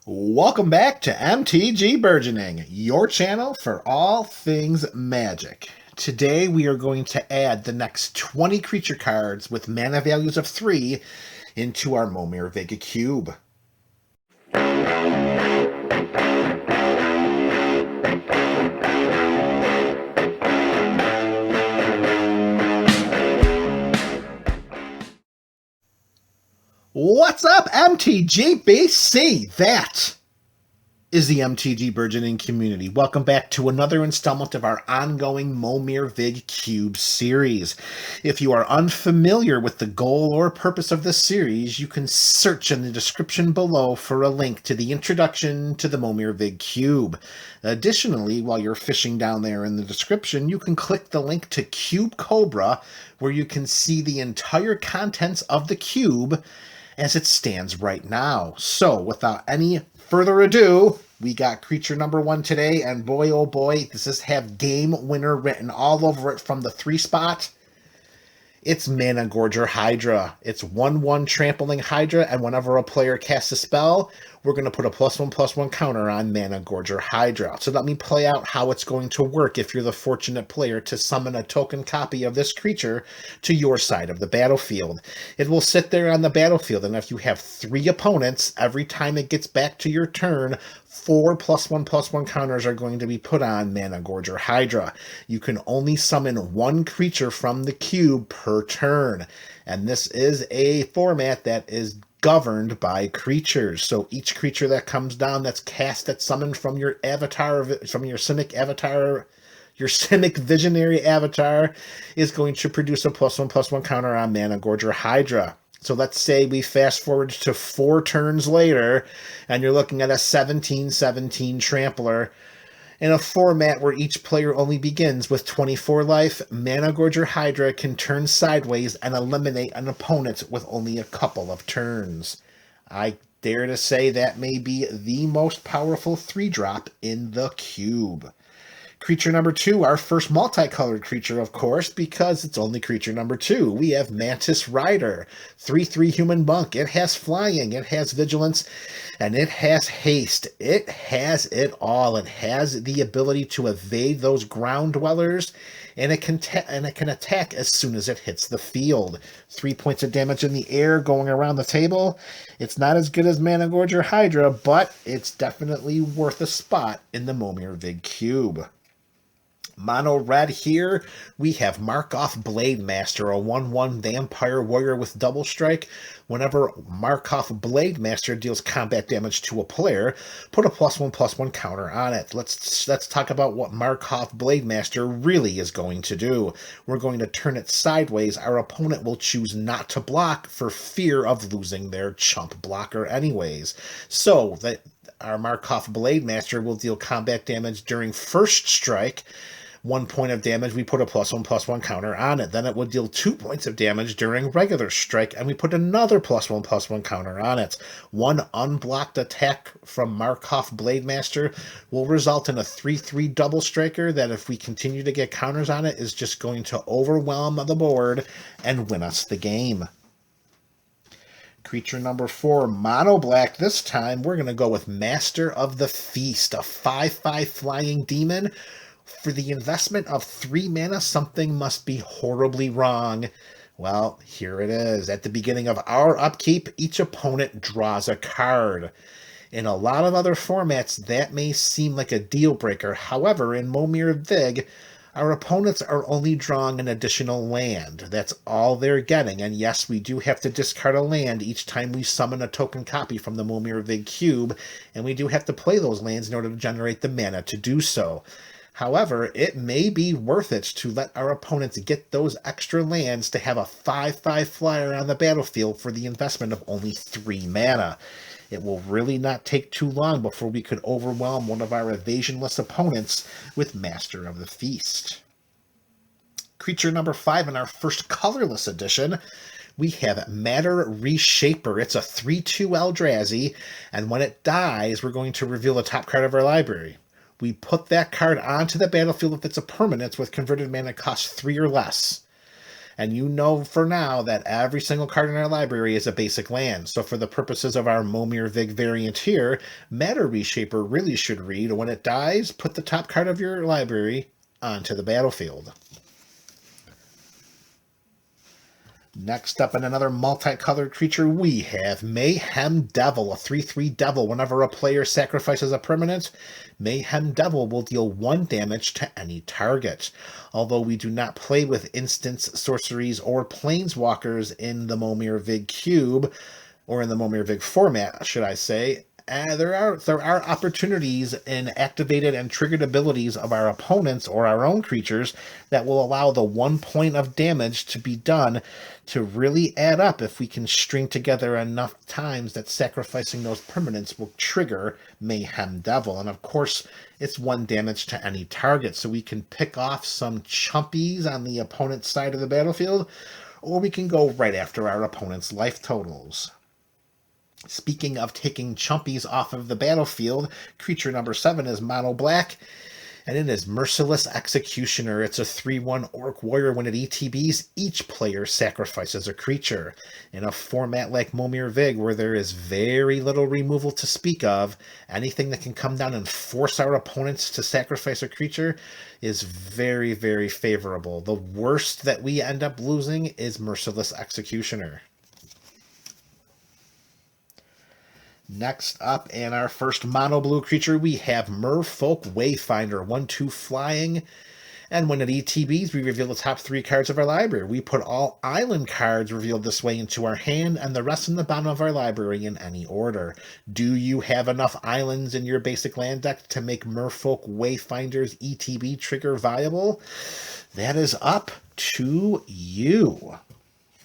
Welcome back to MTG Burgeoning, your channel for all things magic. Today we are going to add the next 20 creature cards with mana values of 3 into our Momir Vig Cube. What's up, MTG That is the MTG Burgeoning community. Welcome back to another installment of our ongoing Momir Vig Cube series. If you are unfamiliar with the goal or purpose of this series, you can search in the description below for a link to the introduction to the Momir Vig Cube. Additionally, while you're fishing down there in the description, you can click the link to Cube Cobra, where you can see the entire contents of the cube as it stands right now. So, without any further ado, we got creature number 1 today, and boy oh boy, does this have game winner written all over it from the 3 spot. It's Mana Gorger Hydra. It's 1/1 trampling Hydra, and whenever a player casts a spell, we're going to put a +1/+1 counter on Mana Gorger Hydra. So let me play out how it's going to work if you're the fortunate player to summon a token copy of this creature to your side of the battlefield. It will sit there on the battlefield, and if you have 3 opponents, every time it gets back to your turn, 4 +1/+1 counters are going to be put on Mana Gorger Hydra. You can only summon 1 creature from the cube per turn, and this is a format that is governed by creatures. So each creature that comes down that's cast, that's summoned from your avatar, from your SIMIC avatar, your SIMIC Visionary Avatar, is going to produce a +1/+1 counter on Mana Gorger Hydra. So let's say we fast forward to 4 turns later, and you're looking at a 17/17 trampler. In a format where each player only begins with 24 life, Mana Gorger Hydra can turn sideways and eliminate an opponent with only a couple of turns. I dare to say that may be the most powerful 3-drop in the cube. Creature number 2, our first multicolored creature, of course, because it's only creature number 2. We have Mantis Rider, 3/3 human monk. It has flying, it has vigilance, and it has haste. It has it all. It has the ability to evade those ground dwellers, and it can attack as soon as it hits the field. 3 points of damage in the air going around the table. It's not as good as Mana Gorger Hydra, but it's definitely worth a spot in the Momir Vig Cube. Mono red here, we have Markov Blade Master, a 1/1 vampire warrior with double strike. Whenever Markov Blade Master deals combat damage to a player, put a +1/+1 counter on it. Let's talk about what Markov Blade Master really is going to do. We're going to turn it sideways. Our opponent will choose not to block for fear of losing their chump blocker anyways. So that our Markov Blade Master will deal combat damage during first strike. 1 point of damage, we put a +1/+1 counter on it. Then it would deal 2 points of damage during regular strike, and we put another +1/+1 counter on it. 1 unblocked attack from Markov Blade Master will result in a 3/3 double striker that, if we continue to get counters on it, is just going to overwhelm the board and win us the game. Creature number 4, mono black. This time we're going to go with Master of the Feast, a 5/5 flying demon. For the investment of 3 mana, something must be horribly wrong. Well, here it is. At the beginning of our upkeep, each opponent draws a card. In a lot of other formats, that may seem like a deal breaker. However, in Momir Vig, our opponents are only drawing an additional land. That's all they're getting. And yes, we do have to discard a land each time we summon a token copy from the Momir Vig Cube, and we do have to play those lands in order to generate the mana to do so. However, it may be worth it to let our opponents get those extra lands to have a 5/5 flyer on the battlefield for the investment of only 3 mana. It will really not take too long before we could overwhelm one of our evasionless opponents with Master of the Feast. Creature number 5 in our first colorless edition, we have Matter Reshaper. It's a 3/2 Eldrazi, and when it dies, we're going to reveal the top card of our library. We put that card onto the battlefield if it's a permanent with converted mana cost 3 or less. And you know for now that every single card in our library is a basic land. So for the purposes of our Momir Vig variant here, Matter Reshaper really should read, when it dies, put the top card of your library onto the battlefield. Next up, in another multicolored creature, we have Mayhem Devil, a 3/3 devil. Whenever a player sacrifices a permanent, Mayhem Devil will deal 1 damage to any target. Although we do not play with instants, sorceries, or planeswalkers in the Momir Vig Cube, or in the Momir Vig format, should I say, there are opportunities in activated and triggered abilities of our opponents or our own creatures that will allow the 1 point of damage to be done to really add up if we can string together enough times that sacrificing those permanents will trigger Mayhem Devil. And of course, it's 1 damage to any target, so we can pick off some chumpies on the opponent's side of the battlefield, or we can go right after our opponent's life totals. Speaking of taking chumpies off of the battlefield, creature number 7 is mono black, and it is Merciless Executioner. It's a 3/1 Orc Warrior. When it ETBs, each player sacrifices a creature. In a format like Momir Vig, where there is very little removal to speak of, anything that can come down and force our opponents to sacrifice a creature is very, very favorable. The worst that we end up losing is Merciless Executioner. Next up, in our first mono blue creature, we have Merfolk Wayfinder, 1/2 flying. And when it ETBs, we reveal the top 3 cards of our library. We put all island cards revealed this way into our hand, and the rest in the bottom of our library in any order. Do you have enough islands in your basic land deck to make Merfolk Wayfinder's ETB trigger viable? That is up to you.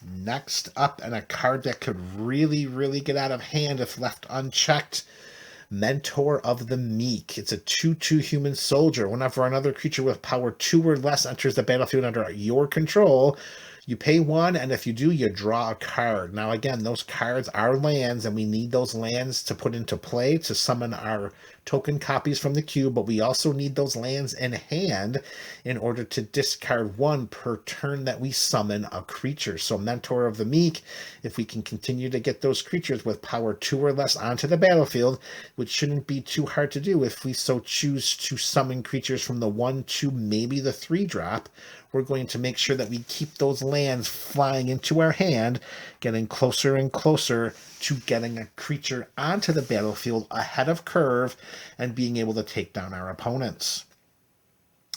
Next up, and a card that could really, really get out of hand if left unchecked, Mentor of the Meek. It's a 2/2 human soldier. Whenever another creature with power 2 or less enters the battlefield under your control, you pay 1, and if you do, you draw a card. Now again, those cards are lands, and we need those lands to put into play to summon our token copies from the cube, but we also need those lands in hand in order to discard 1 per turn that we summon a creature. So Mentor of the Meek, if we can continue to get those creatures with power 2 or less onto the battlefield, which shouldn't be too hard to do if we so choose to summon creatures from the 1/2, maybe the 3 drop, we're going to make sure that we keep those lands flying into our hand, getting closer and closer to getting a creature onto the battlefield ahead of curve and being able to take down our opponents.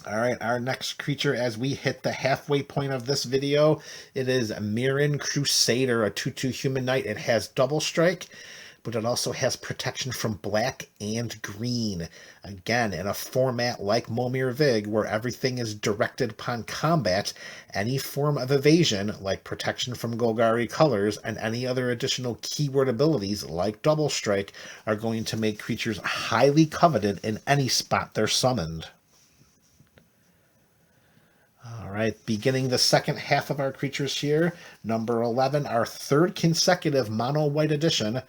All right, our next creature, as we hit the halfway point of this video, it is Mirran Crusader, a 2/2 human knight. It has double strike, but it also has protection from black and green. Again, in a format like Momir Vig, where everything is directed upon combat, any form of evasion, like protection from Golgari colors, and any other additional keyword abilities, like double strike, are going to make creatures highly coveted in any spot they're summoned. All right, beginning the second half of our creatures here, number 11, our 3rd consecutive mono white edition,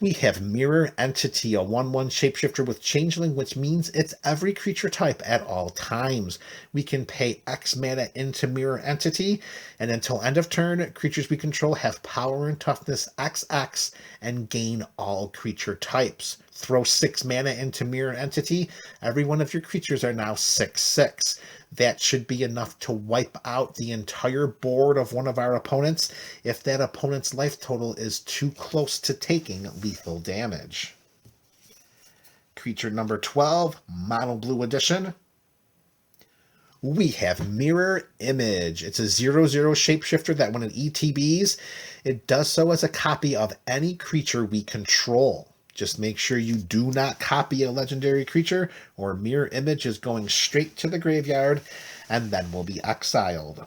we have Mirror Entity, a 1/1 shapeshifter with changeling, which means it's every creature type at all times. We can pay X mana into Mirror Entity, and until end of turn, creatures we control have power and toughness XX and gain all creature types. Throw 6 mana into Mirror Entity, every one of your creatures are now 6/6. That should be enough to wipe out the entire board of one of our opponents if that opponent's life total is too close to taking lethal damage. Creature number 12, Mono Blue Edition. We have Mirror Image. It's a 0/0 shapeshifter that when it ETBs, it does so as a copy of any creature we control. Just make sure you do not copy a legendary creature, or Mirror Image is going straight to the graveyard and then will be exiled.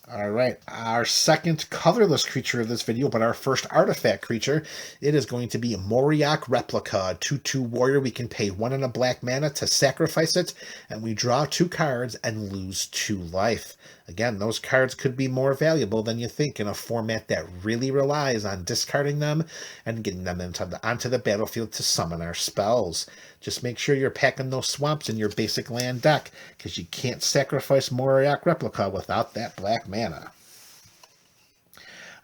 All right, our second colorless creature of this video, but our first artifact creature, it is going to be Moriok Replica, a 2/2 warrior. We can pay 1 and a black mana to sacrifice it, and we draw 2 cards and lose 2 life. Again, those cards could be more valuable than you think in a format that really relies on discarding them and getting them onto the battlefield to summon our spells. Just make sure you're packing those swamps in your basic land deck, because you can't sacrifice Momir Replica without that black mana.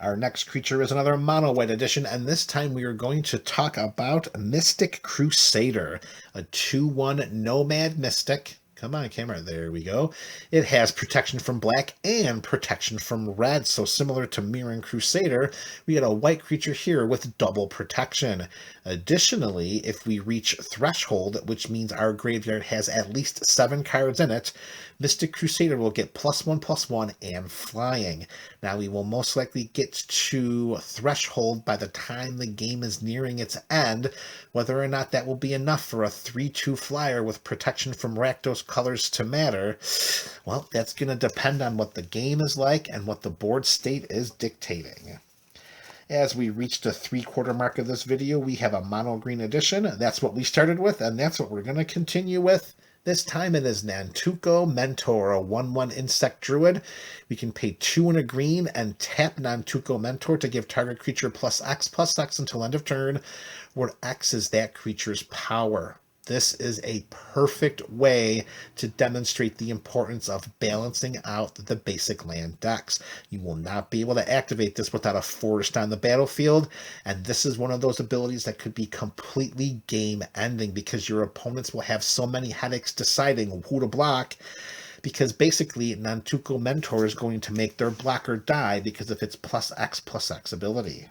Our next creature is another mono-white edition, and this time we are going to talk about Mystic Crusader, a 2/1 Nomad Mystic. Come on, camera. There we go. It has protection from black and protection from red. So similar to Mirran Crusader, we had a white creature here with double protection. Additionally, if we reach threshold, which means our graveyard has at least 7 cards in it, Mystic Crusader will get +1/+1 and flying. Now, we will most likely get to threshold by the time the game is nearing its end. Whether or not that will be enough for a 3/2 flyer with protection from Rakdos colors to matter, well, that's going to depend on what the game is like and what the board state is dictating. As we reach the 3/4 mark of this video, we have a mono green edition. That's what we started with, and that's what we're going to continue with. This time it is Nantuko Mentor, a 1/1 insect druid. We can pay 2 and a green and tap Nantuko Mentor to give target creature +X/+X until end of turn, where X is that creature's power. This is a perfect way to demonstrate the importance of balancing out the basic land decks. You will not be able to activate this without a forest on the battlefield, and this is one of those abilities that could be completely game-ending because your opponents will have so many headaches deciding who to block, because basically Nantuko Mentor is going to make their blocker die because of its +X/+X ability.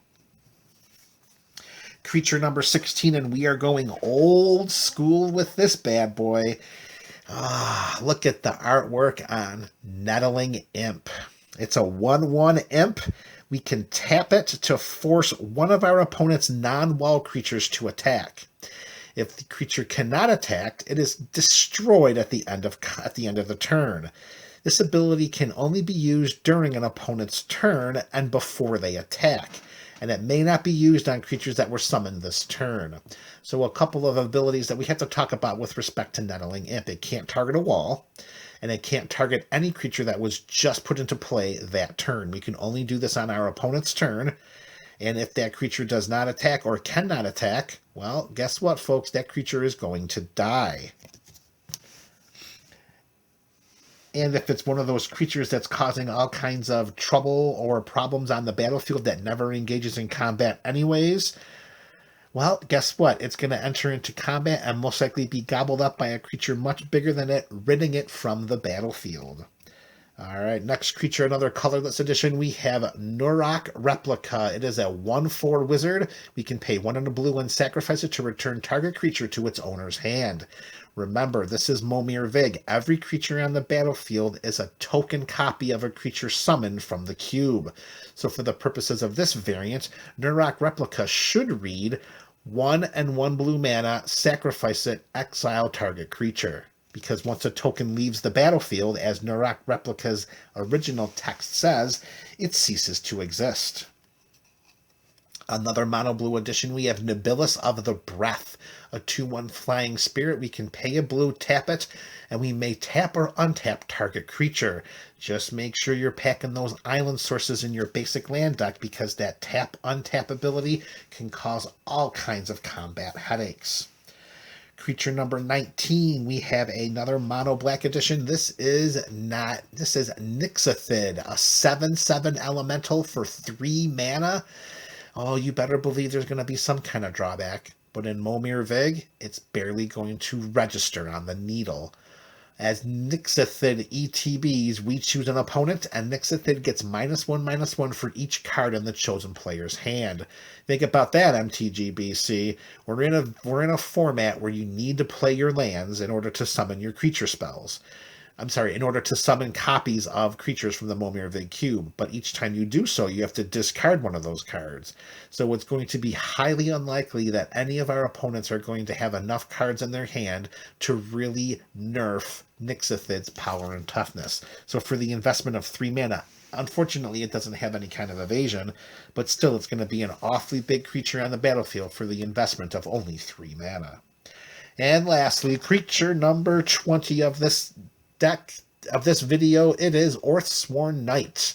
Creature number 16, and we are going old school with this bad boy. Look at the artwork on Nettling Imp. It's a 1/1 imp. We can tap it to force one of our opponent's non-wall creatures to attack. If the creature cannot attack, it is destroyed at the end of the turn. This ability can only be used during an opponent's turn and before they attack, and it may not be used on creatures that were summoned this turn. So a couple of abilities that we have to talk about with respect to Nettling Imp. It can't target a wall, and it can't target any creature that was just put into play that turn. We can only do this on our opponent's turn, and if that creature does not attack or cannot attack, well, guess what, folks? That creature is going to die. And if it's one of those creatures that's causing all kinds of trouble or problems on the battlefield that never engages in combat anyways, well, guess what? It's going to enter into combat and most likely be gobbled up by a creature much bigger than it, ridding it from the battlefield. All right, next creature, another colorless edition. We have Nurak Replica. It is a 1/4 wizard. We can pay 1 and a blue and sacrifice it to return target creature to its owner's hand. Remember, this is Momir Vig. Every creature on the battlefield is a token copy of a creature summoned from the cube. So for the purposes of this variant, Nurak Replica should read 1 and 1 blue mana, sacrifice it, exile target creature. Because once a token leaves the battlefield, as Nurak Replica's original text says, it ceases to exist. Another mono blue edition, we have Nobilis of the Breath, a 2/1 flying spirit. We can pay a blue, tap it, and we may tap or untap target creature. Just make sure you're packing those island sources in your basic land deck, because that tap-untap ability can cause all kinds of combat headaches. Creature number 19, we have another mono black edition. This is Nixithid, a 7/7 elemental for 3 mana. Oh, you better believe there's going to be some kind of drawback. But in Momir Vig, it's barely going to register on the needle. As Nixithid ETBs, we choose an opponent, and Nixithid gets -1/-1 for each card in the chosen player's hand. Think about that, MTG BC. We're in a format where you need to play your lands in order to summon your creature spells. In order to summon copies of creatures from the Momir Vig Cube. But each time you do so, you have to discard one of those cards. So it's going to be highly unlikely that any of our opponents are going to have enough cards in their hand to really nerf Nixithid's power and toughness. So for the investment of 3 mana, unfortunately it doesn't have any kind of evasion, but still it's going to be an awfully big creature on the battlefield for the investment of only 3 mana. And lastly, creature number 20 of this deck of this video, it is Orthsworn Knight.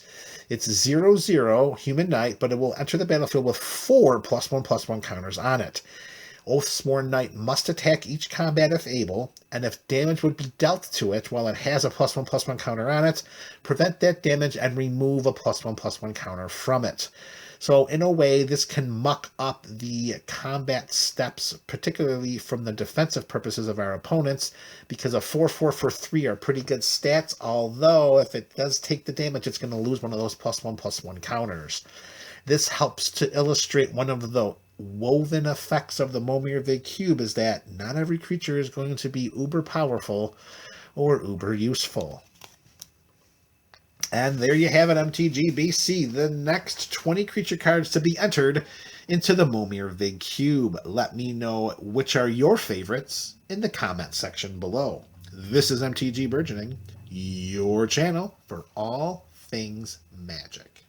It's 0/0 human knight, but it will enter the battlefield with 4 +1/+1 counters on it. Oathsworn Knight must attack each combat if able, and if damage would be dealt to it while it has a +1/+1 counter on it, prevent that damage and remove a +1/+1 counter from it. So in a way, this can muck up the combat steps, particularly from the defensive purposes of our opponents, because a 4/4 for 3 are pretty good stats, although if it does take the damage, it's going to lose one of those +1/+1 counters. This helps to illustrate one of the woven effects of the Momir Vig Cube, is that not every creature is going to be uber powerful or uber useful. And there you have it, MTG BC, the next 20 creature cards to be entered into the Momir Vig Cube. Let me know which are your favorites in the comment section below. This is MTG Burgeoning, your channel for all things Magic.